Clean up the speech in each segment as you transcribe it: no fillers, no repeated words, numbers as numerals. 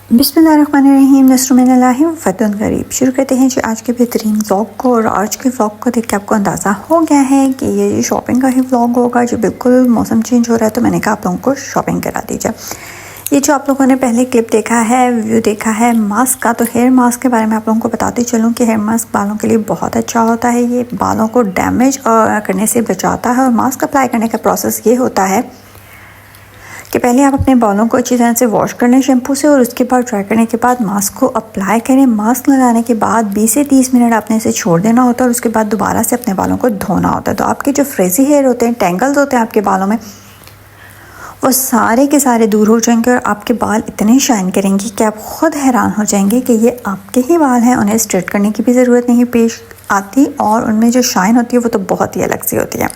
बिस्मिल्लाहिर्रहमानिर्रहीम नस्रुमिनल्लाहि व फतहुन करीब। शुरू करते हैं जी आज के बेहतरीन व्लॉग को। और आज के व्लॉग को देख के आपको अंदाज़ा हो गया है कि ये शॉपिंग का ही व्लॉग होगा। जो बिल्कुल मौसम चेंज हो रहा है तो मैंने कहा आप लोगों को शॉपिंग करा दीजिए। ये जो आप लोगों ने पहले क्लिप देखा है, व्यू देखा है मास्क का, तो हेयर मास्क के बारे में आप लोगों को बताती चलूँ कि हेयर मास्क बालों के लिए बहुत अच्छा होता है। ये बालों को डैमेज करने से बचाता है। और मास्क अप्लाई करने का प्रोसेस ये होता है कि पहले आप अपने बालों को अच्छी तरह से वॉश कर लें शैम्पू से, और उसके बाद ड्राई करने के बाद मास्क को अप्लाई करें। मास्क लगाने के बाद 20 से 30 मिनट आपने इसे छोड़ देना होता है और उसके बाद दोबारा से अपने बालों को धोना होता है। तो आपके जो फ्रेजी हेयर होते हैं, टेंगल्स होते हैं आपके बालों में, वो सारे के सारे दूर हो जाएंगे और आपके बाल इतने शाइन करेंगे कि आप ख़ुद हैरान हो जाएंगे कि ये आपके ही बाल हैं। उन्हें स्ट्रेट करने की भी ज़रूरत नहीं पेश आती और उनमें जो शाइन होती है वो तो बहुत ही अलग सी होती है।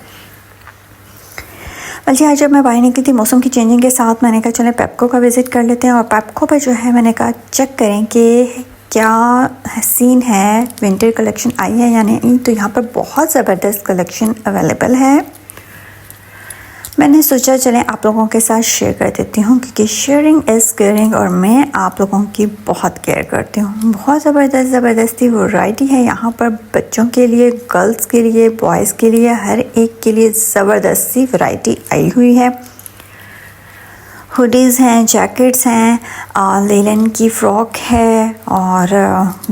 बल्कि आज जब मैं बाहर निकली थी मौसम की चेंजिंग के साथ, मैंने कहा चलें पेप्को का विज़िट कर लेते हैं। और पेप्को पर जो है मैंने कहा चेक करें कि क्या सीन है, विंटर कलेक्शन आई है या नहीं। तो यहाँ पर बहुत ज़बरदस्त कलेक्शन अवेलेबल है। मैंने सोचा चलें आप लोगों के साथ शेयर कर देती हूँ, क्योंकि शेयरिंग इज़ केयरिंग और मैं आप लोगों की बहुत केयर करती हूँ। बहुत ज़बरदस्ती वैरायटी है यहाँ पर, बच्चों के लिए, गर्ल्स के लिए, बॉयज़ के लिए, हर एक के लिए ज़बरदस्ती वैरायटी आई हुई है। हुडीज़ हैं, जैकेट्स हैं, लेलन की फ़्रॉक है और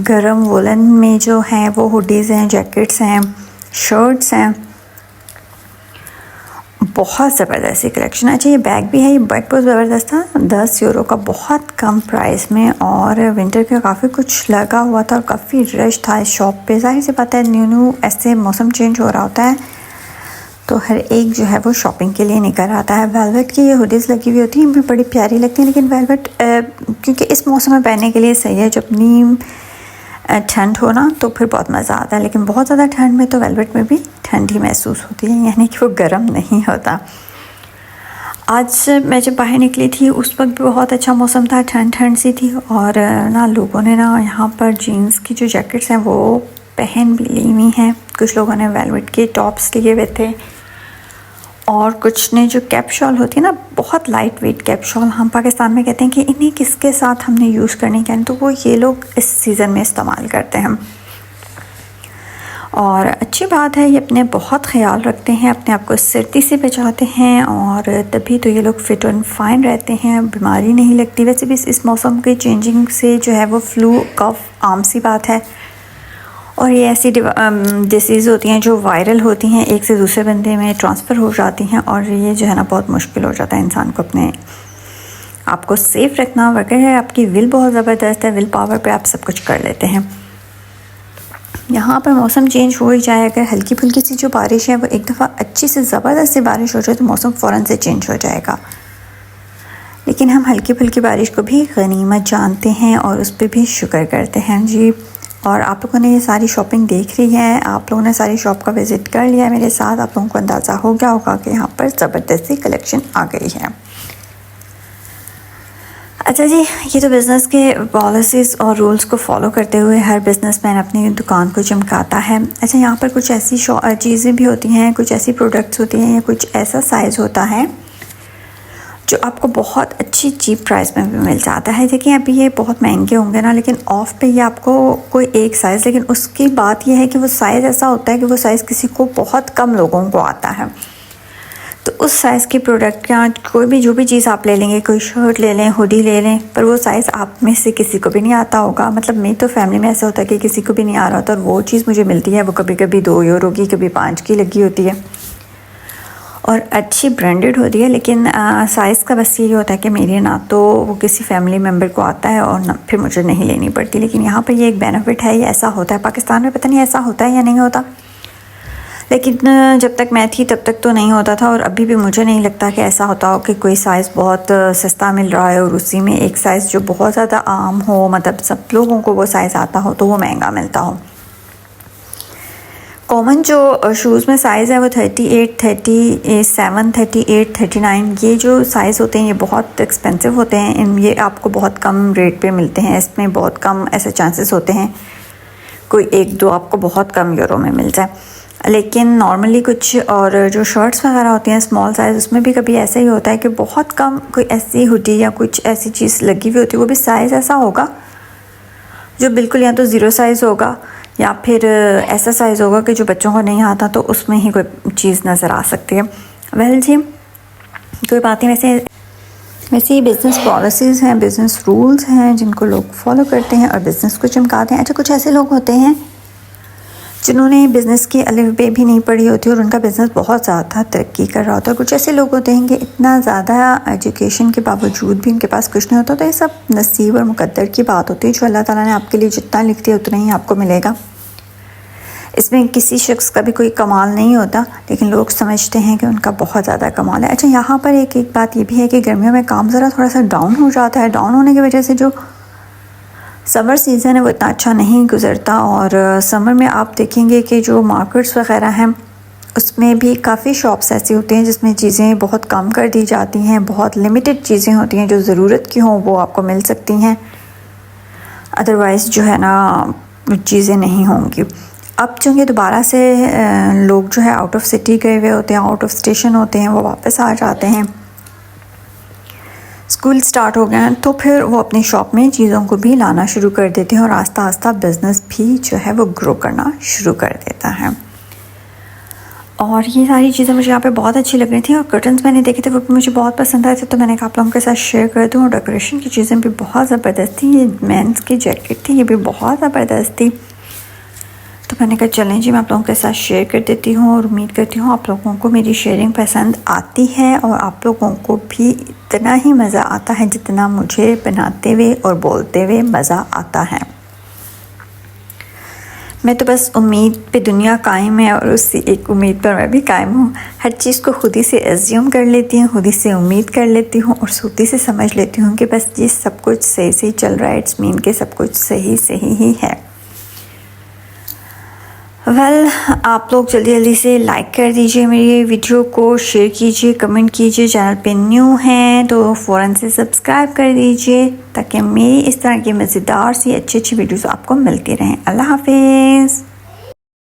गर्म वुलन में जो हैं वो हुडीज़ हैं, जैकेट्स हैं, शर्ट्स हैं। बहुत ज़बरदस्त कलेक्शन। अच्छा ये बैग भी है, ये बैग बहुत ज़बरदस्त था, 10 यूरो का, बहुत कम प्राइस में। और विंटर का काफ़ी कुछ लगा हुआ था और काफ़ी रश था इस शॉप पे। ज़ाहिर सी बात है न्यू ऐसे मौसम चेंज हो रहा होता है तो हर एक जो है वो शॉपिंग के लिए निकल आता है। वेलवेट की ये हुडीज़ लगी हुई होती हैं, भी बड़ी प्यारी लगती हैं। लेकिन वेलवेट क्योंकि इस मौसम में पहनने के लिए सही है, जब नी ठंड हो ना तो फिर बहुत मज़ा आता है। लेकिन बहुत ज़्यादा ठंड में तो वेलवेट में भी ठंड ही महसूस होती है, यानी कि वो गर्म नहीं होता। आज मैं जब बाहर निकली थी उस वक्त भी बहुत अच्छा मौसम था, ठंड सी थी। और ना लोगों ने ना यहाँ पर जीन्स की जो जैकेट्स हैं वो पहन भी ली हुई हैं। कुछ लोगों ने वेलवेट के टॉप्स लिए हुए थे और कुछ ने जो कैप शॉल होती है ना, बहुत लाइट वेट कैप शॉल, हम पाकिस्तान में कहते हैं कि इन्हें किसके साथ हमने यूज़ करने के, तो वो ये लोग इस सीज़न में इस्तेमाल करते हैं। और अच्छी बात है, ये अपने बहुत ख्याल रखते हैं, अपने आप को सर्दी से बचाते हैं और तभी तो ये लोग फिट एंड फाइन रहते हैं, बीमारी नहीं लगती। वैसे भी इस मौसम के चेंजिंग से जो है वो फ्लू कफ आम सी बात है। और ये ऐसी डिसीज़ होती हैं जो वायरल होती हैं, एक से दूसरे बंदे में ट्रांसफ़र हो जाती हैं और ये जो है ना बहुत मुश्किल हो जाता है इंसान को अपने आप को सेफ़ रखना। वगैरह आपकी विल बहुत ज़बरदस्त है, विल पावर पे आप सब कुछ कर लेते हैं। यहाँ पर मौसम चेंज हो ही जाए, अगर हल्की फुल्की सी जो बारिश है वो एक दफ़ा अच्छी से ज़बरदस्त सी बारिश हो जाए तो मौसम फ़ौरन से चेंज हो जाएगा। लेकिन हम हल्की फुल्की बारिश को भी गनीमत जानते हैं और उस पर भी शुक्र करते हैं जी। और आप लोगों ने ये सारी शॉपिंग देख ली है, आप लोगों ने सारी शॉप का विज़िट कर लिया है मेरे साथ। आप लोगों को अंदाज़ा हो गया होगा कि यहाँ पर ज़बरदस्ती कलेक्शन आ गई है। अच्छा जी, ये तो बिज़नेस के पॉलिसीज़ और रूल्स को फॉलो करते हुए हर बिज़नेसमैन अपनी दुकान को चमकाता है। अच्छा यहाँ पर कुछ ऐसी चीज़ें भी होती हैं, कुछ ऐसी प्रोडक्ट्स होती हैं या कुछ ऐसा साइज़ होता है जो आपको बहुत अच्छी चीप प्राइस में भी मिल जाता है। देखिए अभी ये बहुत महंगे होंगे ना, लेकिन ऑफ़ पे ये आपको कोई एक साइज़, लेकिन उसकी बात ये है कि वो साइज़ ऐसा होता है कि वो साइज़ किसी को बहुत कम लोगों को आता है। तो उस साइज़ की प्रोडक्ट का कोई भी जो भी चीज़ आप ले लेंगे, कोई शर्ट ले लें, हुडी ले लें, पर वो साइज़ आप में से किसी को भी नहीं आता होगा। मतलब मेरी तो फैमिली में ऐसा होता है कि किसी को भी नहीं आ रहा होता और वो चीज़ मुझे मिलती है वो कभी कभी 2 यूरो की, कभी 5 की लगी होती है और अच्छी ब्रांडेड होती है। लेकिन साइज़ का बस ये होता है कि मेरे ना तो वो किसी फैमिली मेम्बर को आता है और ना फिर मुझे नहीं लेनी पड़ती। लेकिन यहाँ पर ये एक बेनिफिट है, ये ऐसा होता है। पाकिस्तान में पता नहीं ऐसा होता है या नहीं होता, लेकिन जब तक मैं थी तब तक तो नहीं होता था और अभी भी मुझे नहीं लगता कि ऐसा होता हो कि कोई साइज़ बहुत सस्ता मिल रहा है और उसी में एक साइज़ जो बहुत ज़्यादा आम हो, मतलब सब लोगों को वो साइज़ आता हो, तो वो महंगा मिलता हो। कॉमन जो शूज़ में साइज़ है वो 38, 37, 38, 39, ये जो साइज़ होते हैं ये बहुत एक्सपेंसिव होते हैं। ये आपको बहुत कम रेट पे मिलते हैं, इसमें बहुत कम ऐसे चांसेस होते हैं कोई 1-2 आपको बहुत कम यूरो में मिल जाए। लेकिन नॉर्मली कुछ और जो शर्ट्स वगैरह होती हैं स्मॉल साइज़, उसमें भी कभी ऐसा ही होता है कि बहुत कम कोई ऐसी हुडी या कुछ ऐसी चीज़ लगी हुई होती है, वो भी साइज़ ऐसा होगा जो बिल्कुल या तो ज़ीरो साइज़ होगा या फिर ऐसा साइज़ होगा कि जो बच्चों को नहीं आता, तो उसमें ही कोई चीज़ नज़र आ सकती है। वेल जी, कोई बात नहीं। वैसे ये बिज़नेस पॉलिसीज़ हैं, बिज़नेस रूल्स हैं जिनको लोग फॉलो करते हैं और बिज़नेस को चमकाते हैं। अच्छा, कुछ ऐसे लोग होते हैं जिन्होंने बिज़नेस की अलिफ बे भी नहीं पढ़ी होती और उनका बिज़नेस बहुत ज़्यादा तरक्की कर रहा होता है। कुछ ऐसे लोग होते हैं कि इतना ज़्यादा एजुकेशन के बावजूद भी उनके पास कुछ नहीं होता। तो ये सब नसीब और मुकद्दर की बात होती है। जो अल्लाह ताला ने आपके लिए जितना लिख दिया उतना ही आपको मिलेगा। इसमें किसी शख्स का भी कोई कमाल नहीं होता, लेकिन लोग समझते हैं कि उनका बहुत ज़्यादा कमाल है। अच्छा, यहाँ पर एक बात ये भी है कि गर्मियों में काम ज़रा थोड़ा सा डाउन हो जाता है। डाउन होने की वजह से जो समर सीज़न है वो इतना अच्छा नहीं गुज़रता, और समर में आप देखेंगे कि जो मार्केट्स वग़ैरह हैं उसमें भी काफ़ी शॉप्स ऐसी होती हैं जिसमें चीज़ें बहुत कम कर दी जाती हैं। बहुत लिमिटेड चीज़ें होती हैं जो ज़रूरत की हों वो आपको मिल सकती हैं, अदरवाइज़ जो है ना चीज़ें नहीं होंगी। अब चूँकि दोबारा से लोग जो है आउट ऑफ सिटी गए हुए होते हैं, आउट ऑफ स्टेशन होते हैं, वो वापस आ जाते हैं, स्कूल स्टार्ट हो गए हैं, तो फिर वो अपनी शॉप में चीज़ों को भी लाना शुरू कर देते हैं और आस्ता आस्ता बिज़नेस भी जो है वो ग्रो करना शुरू कर देता है। और ये सारी चीज़ें मुझे यहाँ पे बहुत अच्छी लग रही थी, और कर्टन्स मैंने देखे थे वो भी मुझे बहुत पसंद आए थे, तो मैंने कहा आप लोगों के साथ शेयर कर दूँ। और डेकोरेशन की चीज़ें भी बहुत ज़बरदस्त थी। ये मेंस की जैकेट थी, ये भी बहुत ज़बरदस्त थी, तो मैंने कहा चलें जी मैं आप लोगों के साथ शेयर कर देती हूँ। और उम्मीद करती हूँ आप लोगों को मेरी शेयरिंग पसंद आती है और आप लोगों को भी इतना ही मज़ा आता है जितना मुझे बनाते हुए और बोलते हुए मज़ा आता है। मैं तो बस उम्मीद पे दुनिया कायम है और उसी एक उम्मीद पर मैं भी कायम हूँ। हर चीज़ को खुद ही से एज्यूम कर लेती हूँ, खुद ही से उम्मीद कर लेती हूँ और खुद ही से समझ लेती हूँ कि बस ये सब कुछ सही सही चल रहा है। इट्स मीन के सब कुछ सही सही ही है। वेल, आप लोग जल्दी जल्दी से लाइक कर दीजिए मेरी वीडियो को, शेयर कीजिए, कमेंट कीजिए। चैनल पे न्यू हैं तो फ़ौरन से सब्सक्राइब कर दीजिए ताकि मेरी इस तरह की मज़ेदार सी अच्छी अच्छी वीडियोस आपको मिलती रहें। अल्लाह हाफिज़।